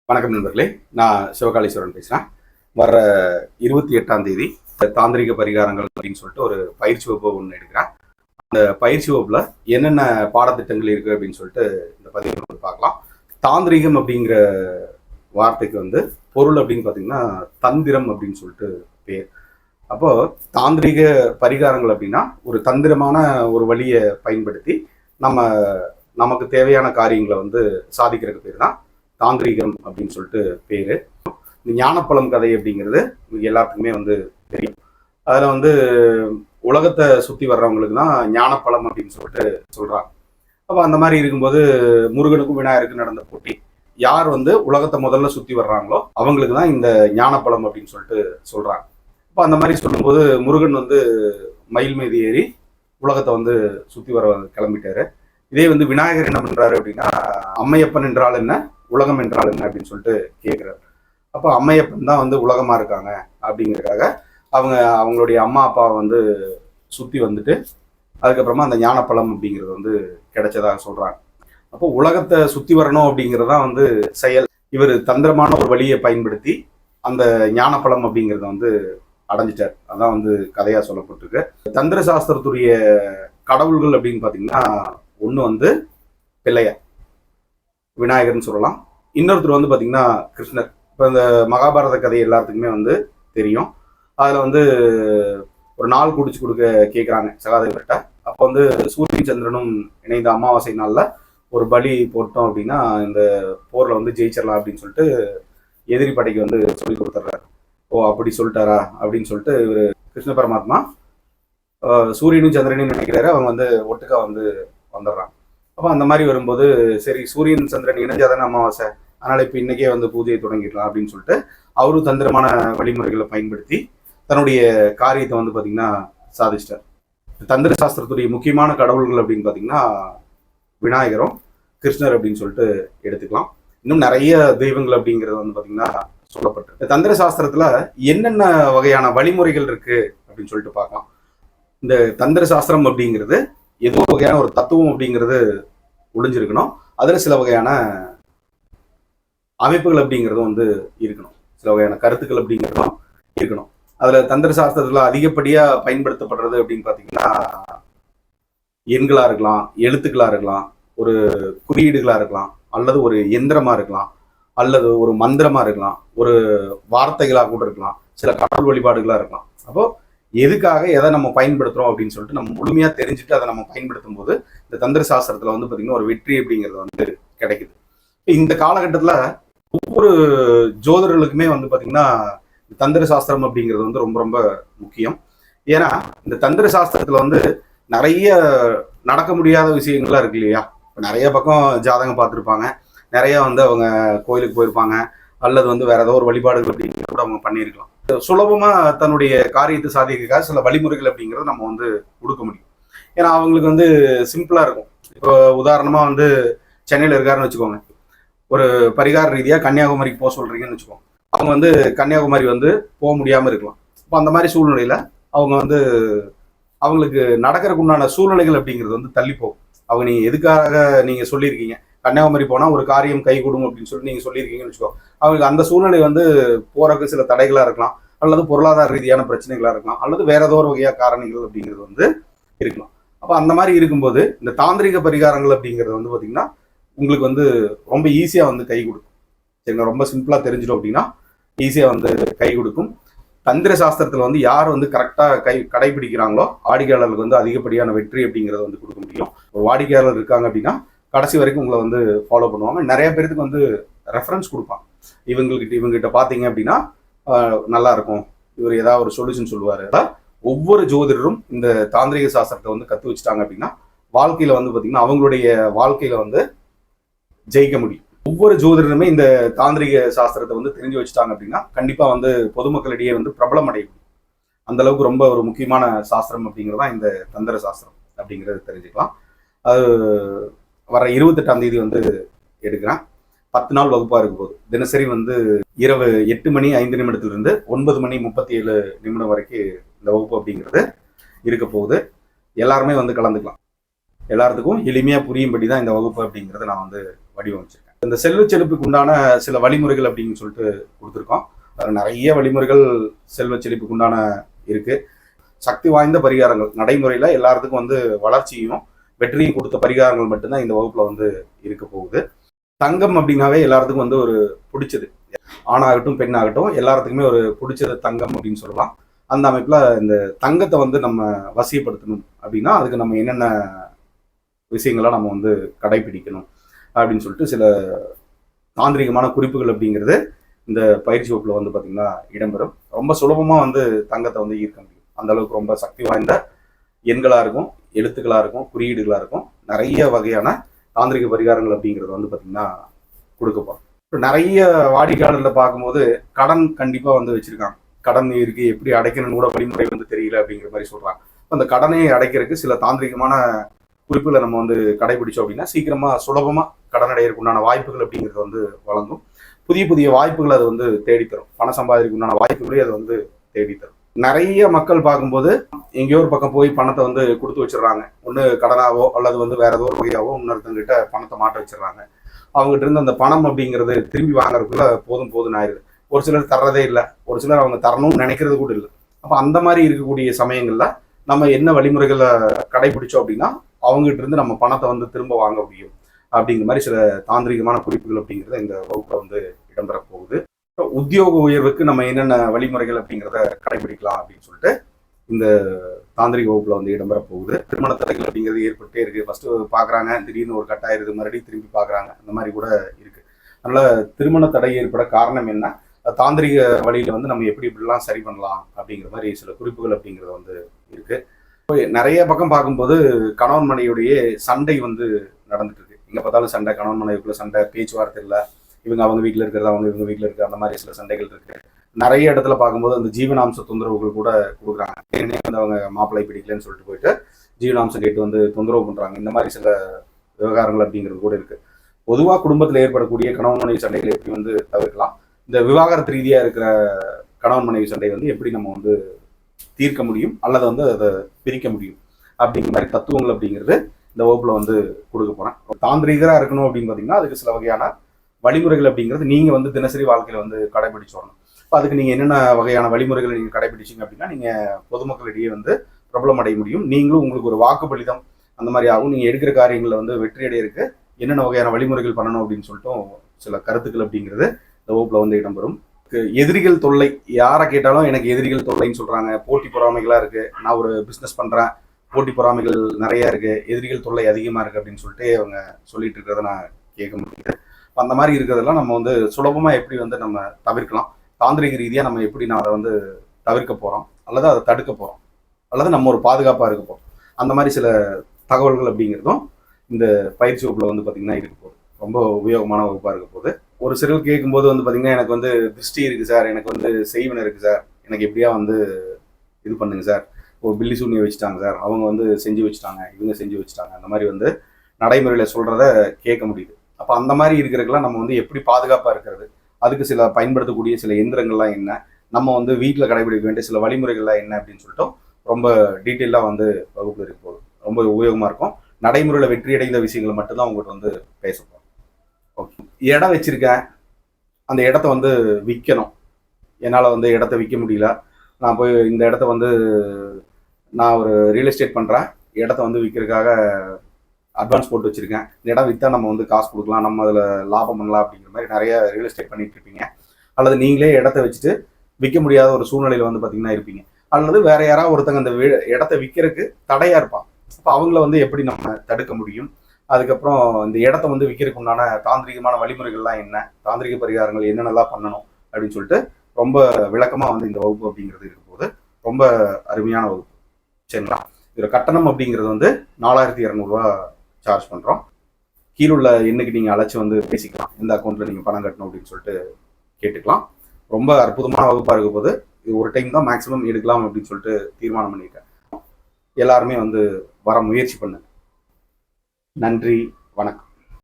வணக்கம் நண்பர்களே, நான் சிவகாளீஸ்வரன் பேசுகிறேன். வர 28ஆம் தேதி தாந்திரிக பரிகாரங்கள் அப்படின்னு சொல்லிட்டு ஒரு பயிற்சி வகுப்பு ஒன்று எடுக்கிறேன். அந்த பயிற்சி வகுப்பில் என்னென்ன பாடத்திட்டங்கள் இருக்குது அப்படின்னு சொல்லிட்டு இந்த பதிவு வந்து பார்க்கலாம். தாந்திரிகம் அப்படிங்கிற வார்த்தைக்கு பொருள் அப்படின்னு பார்த்தீங்கன்னா தந்திரம் அப்படின்னு சொல்லிட்டு பேர். அப்போது தாந்திரிக பரிகாரங்கள் அப்படின்னா ஒரு தந்திரமான ஒரு வழியை பயன்படுத்தி நமக்கு தேவையான காரியங்களை சாதிக்கிறதுக்கு பேர் தான் தாந்திரிகம் அப்படின்னு சொல்லிட்டு பேரு. இந்த ஞானப்பழம் கதை அப்படிங்கிறது எல்லாத்துக்குமே தெரியும். அதுல உலகத்தை சுத்தி வர்றவங்களுக்கு தான் ஞானப்பழம் அப்படின்னு சொல்லிட்டு சொல்றாங்க. அப்ப அந்த மாதிரி இருக்கும்போது முருகனுக்கும் விநாயகருக்கும் நடந்த போட்டி, யார் உலகத்தை முதல்ல சுத்தி வர்றாங்களோ அவங்களுக்கு தான் இந்த ஞானப்பழம் அப்படின்னு சொல்லிட்டு சொல்றாங்க. அப்ப அந்த மாதிரி சொல்லும்போது முருகன் மயில் மீது ஏறி உலகத்தை சுத்தி வர கிளம்பிட்டாரு. இதே விநாயகர் என்ன பண்றாரு அப்படின்னா, அம்மையப்பன் என்றால் என்ன, உலகம் என்றால் என்ன அப்படின்னு சொல்லிட்டு கேட்கிறாரு. அப்போ அம்மையப்பன் தான் உலகமா இருக்காங்க அப்படிங்கிறதுக்காக அவங்களுடைய அம்மா அப்பாவை சுத்தி வந்துட்டு அதுக்கப்புறமா அந்த ஞானப்பழம் அப்படிங்கிறது கிடைச்சதாக சொல்றாங்க. அப்போ உலகத்தை சுத்தி வரணும் அப்படிங்கிறதான் செயல். இவர் தந்திரமான ஒரு வழியை பயன்படுத்தி அந்த ஞானப்பழம் அப்படிங்கிறத அடைஞ்சிட்டார். அதான் கதையா சொல்லப்பட்டிருக்கு. தந்திர சாஸ்திரத்துடைய கடவுள்கள் அப்படின்னு பாத்தீங்கன்னா, ஒண்ணு பிள்ளையார், விநாயகர்னு சொல்லலாம். இன்னொருத்தர் பாத்தீங்கன்னா கிருஷ்ணர். இப்போ இந்த மகாபாரத கதை எல்லாத்துக்குமே தெரியும். அதுல ஒரு நாள் குடிச்சு கொடுக்க கேட்குறாங்க சகாதேவர்கிட்ட. அப்போ சூரியன் சந்திரனும் இணைந்த அமாவாசை நாள்ல ஒரு பலி போட்டோம் அப்படின்னா இந்த போர்ல ஜெயிச்சிடலாம் அப்படின்னு சொல்லிட்டு எதிரி படைக்கு சொல்லி கொடுத்துட்றாரு. ஓ அப்படி சொல்லிட்டாரா அப்படின்னு சொல்லிட்டு இவர் கிருஷ்ண பரமாத்மா சூரியனும் சந்திரனையும் நினைக்கிறாரு. அவங்க ஒட்டுக்கா வந்துடுறாங்க. அப்போ அந்த மாதிரி வரும்போது சரி சூரியன் சந்திரன் இணைஞ்சாதானே அமாவாசை, அதனால இப்போ இன்னைக்கே பூஜையை தொடங்கிடலாம் அப்படின்னு சொல்லிட்டு அவரும் தந்திரமான வழிமுறைகளை பயன்படுத்தி தன்னுடைய காரியத்தை பார்த்தீங்கன்னா சாதிச்சிட்டார். தந்திர சாஸ்திரத்துடைய முக்கியமான கடவுள்கள் அப்படின்னு பார்த்தீங்கன்னா விநாயகரும் கிருஷ்ணர் அப்படின்னு சொல்லிட்டு எடுத்துக்கலாம். இன்னும் நிறைய தெய்வங்கள் அப்படிங்கிறது பார்த்தீங்கன்னா சொல்லப்பட்டிருக்கு. தந்திர சாஸ்திரத்துல என்னென்ன வகையான வழிமுறைகள் இருக்கு அப்படின்னு சொல்லிட்டு பார்க்கலாம். இந்த தந்திர சாஸ்திரம் அப்படிங்கிறது ஏதோ வகையான ஒரு தத்துவம் அப்படிங்கிறது ஒளிஞ்சிருக்கணும். அதுல சில வகையான அமைப்புகள் அப்படிங்கிறதும் இருக்கணும். சில வகையான கருத்துக்கள் அப்படிங்கிறதும் இருக்கணும். அதுல தந்திர சாஸ்திரத்துல அதிகப்படியா பயன்படுத்தப்படுறது அப்படின்னு பாத்தீங்கன்னா எண்களா இருக்கலாம், எழுத்துக்களா இருக்கலாம், ஒரு குறியீடுகளா இருக்கலாம், அல்லது ஒரு எந்திரமா இருக்கலாம், அல்லது ஒரு மந்திரமா இருக்கலாம், ஒரு வார்த்தைகளா கூட இருக்கலாம், சில கடவுள் வழிபாடுகளா இருக்கலாம். அப்போ எதுக்காக எதை நம்ம பயன்படுத்துறோம் அப்படின்னு சொல்லிட்டு நம்ம முழுமையா தெரிஞ்சுட்டு அதை நம்ம பயன்படுத்தும் போது இந்த தந்திர சாஸ்திரத்துல பாத்தீங்கன்னா ஒரு வெற்றி அப்படிங்கிறது கிடைக்குது. இந்த காலகட்டத்துல ஒவ்வொரு ஜோதிடர்களுக்குமே பாத்தீங்கன்னா தந்திர சாஸ்திரம் அப்படிங்கிறது ரொம்ப ரொம்ப முக்கியம். ஏன்னா இந்த தந்திர சாஸ்திரத்துல நிறைய நடக்க முடியாத விஷயங்கள்லாம் இருக்கு இல்லையா. நிறைய பக்கம் ஜாதகம் பார்த்துருப்பாங்க, நிறைய அவங்க கோயிலுக்கு போயிருப்பாங்க, அல்லது வேற ஏதோ ஒரு வழிபாடுகள் அப்படிங்கிறத கூட அவங்க பண்ணியிருக்கலாம். சுலபமா தன்னுடைய காரியத்தை சாதிக்கிறதுக்காக சில வழிமுறைகள் அப்படிங்கிறத நம்ம கொடுக்க முடியும். ஏன்னா அவங்களுக்கு சிம்பிளா இருக்கும். இப்போ உதாரணமா சென்னையில இருக்காருன்னு வச்சுக்கோங்க, ஒரு பரிகார ரீதியா கன்னியாகுமரிக்கு போக சொல்றீங்கன்னு வச்சுக்கோங்க. அவங்க கன்னியாகுமரி போக முடியாம இருக்கலாம். இப்போ அந்த மாதிரி சூழ்நிலையில அவங்க அவங்களுக்கு நடக்கிறதுக்கு உண்டான சூழ்நிலைகள் அப்படிங்கிறது தள்ளி போகும். அவங்க நீங்க எதுக்காக நீங்க சொல்லியிருக்கீங்க கன்னியாகுமரி போனா ஒரு காரியம் கை கொடுங்க அப்படின்னு சொல்லி நீங்க சொல்லியிருக்கீங்கன்னு வச்சுக்கோ, அவங்களுக்கு அந்த சூழ்நிலை போறதுக்கு சில தடைகளா இருக்கலாம், அல்லது பொருளாதார ரீதியான பிரச்சனைகளா இருக்கலாம், அல்லது வேற ஏதோ ஒரு வகையா காரணிகள் அப்படிங்கிறது இருக்கலாம். அப்ப அந்த மாதிரி இருக்கும்போது இந்த தாந்திரிக பரிகாரங்கள் அப்படிங்கிறது பாத்தீங்கன்னா உங்களுக்கு ரொம்ப ஈஸியா கை கொடுக்கும். சரிங்க, ரொம்ப சிம்பிளா தெரிஞ்சிடும் அப்படின்னா ஈஸியா கை கொடுக்கும். தந்திர சாஸ்திரத்துல யார் கரெக்டா கடைபிடிக்கிறாங்களோ வாடிக்கையாளர்களுக்கு அதிகப்படியான வெற்றி அப்படிங்கறத கொடுக்க முடியும். ஒரு வாடிக்கையாளர் இருக்காங்க அப்படின்னா கடைசி வரைக்கும் உங்களை ஃபாலோ பண்ணுவாங்க. நிறைய பேருக்கு ரெஃபரன்ஸ் கொடுப்பாங்க. இவங்ககிட்ட பாத்தீங்க அப்படின்னா நல்லா இருக்கும், இவர் ஏதாவது ஒரு சொல்யூஷன் சொல்லுவாரு. ஒவ்வொரு ஜோதிடரும் இந்த தாந்திரிக சாஸ்திரத்தை கத்து வச்சுட்டாங்க அப்படின்னா வாழ்க்கையில பாத்தீங்கன்னா அவங்களுடைய வாழ்க்கையில ஜெயிக்க முடியும். ஒவ்வொரு ஜோதிடருமே இந்த தாந்திரிக சாஸ்திரத்தை தெரிஞ்சு வச்சுட்டாங்க அப்படின்னா கண்டிப்பா பொதுமக்களிடையே பிரபலம் அடையும். அந்த அளவுக்கு ரொம்ப ஒரு முக்கியமான சாஸ்திரம் அப்படிங்கிறதா இந்த தந்திர சாஸ்திரம் அப்படிங்கிறது தெரிஞ்சுக்கலாம். அது வர 28ஆம் தேதி எடுக்கிறேன். 10 நாள் வகுப்பா இருக்க போகுது. தினசரி இரவு 8 மணி 5 நிமிடத்திலிருந்து 9 மணி 37 நிமிடம் வரைக்கும் இந்த வகுப்பு அப்படிங்கிறது இருக்க போகுது. எல்லாருமே கலந்துக்கலாம். எல்லாத்துக்கும் எளிமையா புரியும்படி தான் இந்த வகுப்பு அப்படிங்கிறத நான் வடிவமைச்சிருக்கேன். இந்த செல்வ செழிப்புக்கு உண்டான சில வழிமுறைகள் அப்படின்னு சொல்லிட்டு கொடுத்துருக்கோம். நிறைய வழிமுறைகள் செல்வ செழிப்புக்கு உண்டான இருக்கு. சக்தி வாய்ந்த பரிகாரங்கள் நடைமுறையில எல்லாத்துக்கும் வளர்ச்சியும் வெற்றியும் கொடுத்த பரிகாரங்கள் மட்டும்தான் இந்த வகுப்புல இருக்க போகுது. தங்கம் அப்படின்னாவே எல்லாத்துக்கும் ஒரு பிடிச்சது, ஆணாகட்டும் பெண்ணாகட்டும் எல்லாத்துக்குமே ஒரு பிடிச்சது தங்கம் அப்படின்னு சொல்லலாம். அந்த அமைப்புல இந்த தங்கத்தை நம்ம வசியப்படுத்தணும் அப்படின்னா அதுக்கு நம்ம என்னென்ன விஷயங்களை நம்ம கடைபிடிக்கணும் அப்படின்னு சொல்லிட்டு சில தாந்திரிகமான குறிப்புகள் அப்படிங்கிறது இந்த பயிற்சி வகுப்புல பார்த்தீங்கன்னா இடம்பெறும். ரொம்ப சுலபமா தங்கத்தை ஈர்க்க முடியும். அந்த அளவுக்கு ரொம்ப சக்தி வாய்ந்த எண்களா இருக்கும், எழுத்துக்களா இருக்கும், குறியீடுகளா இருக்கும். நிறைய வகையான தாந்திரிக பரிகாரங்கள் அப்படிங்கிறது பார்த்தீங்கன்னா கொடுக்க போறோம். நிறைய வாடிக்கையாளர்களை பார்க்கும்போது கடன் கண்டிப்பா வச்சிருக்காங்க. கடன் இருக்கு, எப்படி அடைக்கணும்னு கூட வழிமுறை தெரியல அப்படிங்கிற மாதிரி சொல்றாங்க. அந்த கடனை அடைக்கிறதுக்கு சில தாந்திரிகமான குறிப்புகளை நம்ம கடைபிடிச்சோம் அப்படின்னா சீக்கிரமா சுலபமா கடன் அடையிறதுக்கு உண்டான வாய்ப்புகள் அப்படிங்கிறது வழங்கும். புதிய புதிய வாய்ப்புகளை அது தேடித்தரும். பணம் சம்பாதிக்க உண்டான வாய்ப்புகளே அது தேடித்தரும். நிறைய மக்கள் பார்க்கும்போது எங்கேயோ ஒரு பக்கம் போய் பணத்தை கொடுத்து வச்சிடறாங்க. ஒன்று கடனாவோ அல்லது வேற ஏதோ ஒரு வகையாவோ இன்னொருத்தங்கிட்ட பணத்தை மாட்ட வச்சிடறாங்க. அவங்ககிட்ட இருந்து அந்த பணம் அப்படிங்கிறது திரும்பி வாங்குறதுக்குள்ள போதும் போதுன்னு ஆயிடுது. ஒரு சிலர் தர்றதே இல்லை, ஒரு சிலர் அவங்க தரணும்னு நினைக்கிறது கூட இல்லை. அப்போ அந்த மாதிரி இருக்கக்கூடிய சமயங்கள்ல நம்ம என்ன வழிமுறைகளை கடைபிடிச்சோம் அப்படின்னா அவங்ககிட்ட இருந்து நம்ம பணத்தை திரும்ப வாங்க முடியும் அப்படிங்கிற மாதிரி சில தாந்திரிகமான குறிப்புகள் அப்படிங்கிறத இந்த வகுப்புல இடம்பெற போகுது. உத்தியோக உயர்வுக்கு நம்ம என்னென்ன வழிமுறைகள் அப்படிங்கிறத கடைபிடிக்கலாம் அப்படின்னு சொல்லிட்டு இந்த தாந்திரிக வகுப்புல இடம்பெற போகுது. திருமண தடைகள் அப்படிங்கிறது ஏற்பட்டே இருக்கு. ஃபர்ஸ்ட் பாக்குறாங்க, திடீர்னு ஒரு கட்டாயிருது, மறுபடியும் திரும்பி பாக்குறாங்க, அந்த மாதிரி கூட இருக்கு. அதனால திருமண தடை ஏற்பட காரணம் என்ன, தாந்திரிக வழியில நம்ம எப்படி இப்படிலாம் சரி பண்ணலாம் அப்படிங்கிற மாதிரி சில குறிப்புகள் அப்படிங்கிறது இருக்கு. நிறைய பக்கம் பார்க்கும்போது கணவன் மனைவியுடைய சண்டை நடந்துட்டு இருக்கு. இங்க பார்த்தாலும் சண்டை, கணவன் மனைவிக்குள்ள சண்டை, பேச்சுவார்த்தை இல்லை, இவங்க அவங்க வீட்டில் இருக்கிறது, அவங்க இவங்க வீட்டில் இருக்கிற அந்த மாதிரி சில சண்டைகள் இருக்கு. நிறைய இடத்துல பார்க்கும்போது அந்த ஜீவனாம்ச தொந்தரவுகள் கூட கொடுக்குறாங்க. ஏன்னே அவங்க மாப்பிள்ளை பிடிக்கலன்னு சொல்லிட்டு போயிட்டு ஜீவனாம்சம் கேட்டு தொந்தரவு பண்றாங்க. இந்த மாதிரி சில விவகாரங்கள் அப்படிங்கிறது கூட இருக்கு. பொதுவாக குடும்பத்தில் ஏற்படக்கூடிய கணவன் மனைவி சண்டைகளை எப்படி தவிர்க்கலாம், இந்த விவாகரத்து ரீதியா இருக்கிற கணவன் மனைவி சண்டை எப்படி நம்ம தீர்க்க முடியும் அல்லது அதை பிரிக்க முடியும் அப்படிங்கிற மாதிரி தத்துவங்கள் அப்படிங்கிறது இந்த வகுப்புல கொடுக்க போறேன். தாந்திரிகரா இருக்கணும் அப்படின்னு பாத்தீங்கன்னா அதுக்கு சில வகையான வழிமுறைகள் அப்படிங்கிறது நீங்க தினசரி வாழ்க்கையில கடைபிடிச்சு வரணும். இப்போ அதுக்கு நீங்க என்னென்ன வகையான வழிமுறைகளை நீங்க கடைபிடிச்சிங்க அப்படின்னா நீங்க பொதுமக்களிடையே பிரபலம் அடைய முடியும். நீங்களும் உங்களுக்கு ஒரு வாக்குப்பளிதம் அந்த மாதிரி ஆகும். நீங்க எடுக்கிற காரியங்களில் வெற்றி அடையிறதுக்கு என்னென்ன வகையான வழிமுறைகள் பண்ணணும் அப்படின்னு சொல்லிட்டு சில கருத்துக்கள் அப்படிங்கிறது இந்த வகுப்புல இடம்பெறும். எதிரிகள் தொல்லை, யாரை கேட்டாலும் எனக்கு எதிரிகள் தொல்லைன்னு சொல்றாங்க. போட்டி பொறாமைகளா இருக்கு, நான் ஒரு பிசினஸ் பண்றேன், போட்டி பொறாமைகள் நிறைய இருக்கு, எதிரிகள் தொல்லை அதிகமா இருக்கு அப்படின்னு சொல்லிட்டு அவங்க சொல்லிட்டு இருக்கிறத நான் கேட்க முடியுது. அந்த மாதிரி இருக்கிறதெல்லாம் நம்ம சுலபமா எப்படி நம்ம தவிர்க்கலாம், தாந்திரிக ரீதியா நம்ம எப்படி நான் அதை தவிர்க்க போறோம் அல்லது அதை தடுக்க போறோம் அல்லது நம்ம ஒரு பாதுகாப்பா இருக்க போறோம், அந்த மாதிரி சில தகவல்கள் அப்படிங்கிறதும் இந்த பயிற்சி வகுப்புல பாத்தீங்கன்னா இருக்க போகுது. ரொம்ப உபயோகமான வகுப்பா இருக்க போகுது. ஒரு சிலர் கேட்கும்போது பாத்தீங்கன்னா எனக்கு திருஷ்டி இருக்கு சார், எனக்கு செய்வன இருக்கு சார், எனக்கு எப்படியா இது பண்ணுங்க சார், ஒரு பில்லி சூனியை வச்சுட்டாங்க சார், அவங்க செஞ்சு வச்சுட்டாங்க, இவங்க செஞ்சு வச்சுட்டாங்க, அந்த மாதிரி நடைமுறையில சொல்றத கேட்க முடியுது. அப்ப அந்த மாதிரி இருக்கிறதுக்கெல்லாம் நம்ம எப்படி பாதுகாப்பா இருக்கிறது, அதுக்கு சில பயன்படுத்தக்கூடிய சில எந்திரங்கள்லாம் என்ன, நம்ம வீட்டில் கடைபிடிக்க வேண்டிய சில வழிமுறைகள்லாம் என்ன அப்படின்னு சொல்லிட்டு ரொம்ப டீட்டெயிலாக வகுப்பு இருக்க போகுது. ரொம்ப உபயோகமா இருக்கும். நடைமுறையில வெற்றி அடைந்த விஷயங்களை மட்டும்தான் உங்கள்கிட்ட பேசப்போம். ஓகே, இடம் வச்சிருக்கேன், அந்த இடத்த விற்கணும், என்னால் இடத்த விற்க முடியல, நான் போய் இந்த இடத்த நான் ஒரு ரியல் எஸ்டேட் பண்ணுறேன், இடத்த விற்கிறதுக்காக அட்வான்ஸ் போட்டு வச்சிருக்கேன், இந்த இடம் விற்றா நம்ம காசு கொடுக்கலாம், நம்ம அதில் லாபம் பண்ணலாம் அப்படிங்கிற மாதிரி நிறைய ரியல் எஸ்டேட் பண்ணிட்டு இருப்பீங்க. அல்லது நீங்களே இடத்த வச்சுட்டு விற்க முடியாத ஒரு சூழ்நிலையில் பார்த்தீங்கன்னா இருப்பீங்க. அல்லது வேற யாராவது ஒருத்தங்க அந்த இடத்த விற்கிறதுக்கு தடையாக இருப்பாங்க. அப்போ அவங்கள எப்படி நம்ம தடுக்க முடியும், அதுக்கப்புறம் இந்த இடத்த விற்கிறதுக்கு உண்டான தாந்திரிகமான வழிமுறைகள்லாம் என்ன, தாந்திரிக பரிகாரங்கள் என்னென்னலாம் பண்ணணும் அப்படின்னு சொல்லிட்டு ரொம்ப விளக்கமாக இந்த வகுப்பு அப்படிங்கிறது இருக்கும் போது ரொம்ப அருமையான வகுப்பு. சரிங்களா? இதோட கட்டணம் அப்படிங்கிறது 4200 சார்ஜ் பண்ணுறோம். கீழுள்ள எண்ணுக்கு நீங்கள் அழைச்சி பேசிக்கலாம், எந்த அக்கௌண்ட்டில் நீங்கள் பணம் கட்டணும் அப்படின்னு சொல்லிட்டு கேட்டுக்கலாம். ரொம்ப அற்புதமான வகுப்பாக இருக்க போது இது ஒரு டைம் தான் மேக்ஸிமம் எடுக்கலாம் அப்படின்னு சொல்லிட்டு தீர்மானம் பண்ணியிருக்கேன். எல்லாருமே வர முயற்சி பண்ணுங்க. நன்றி, வணக்கம்.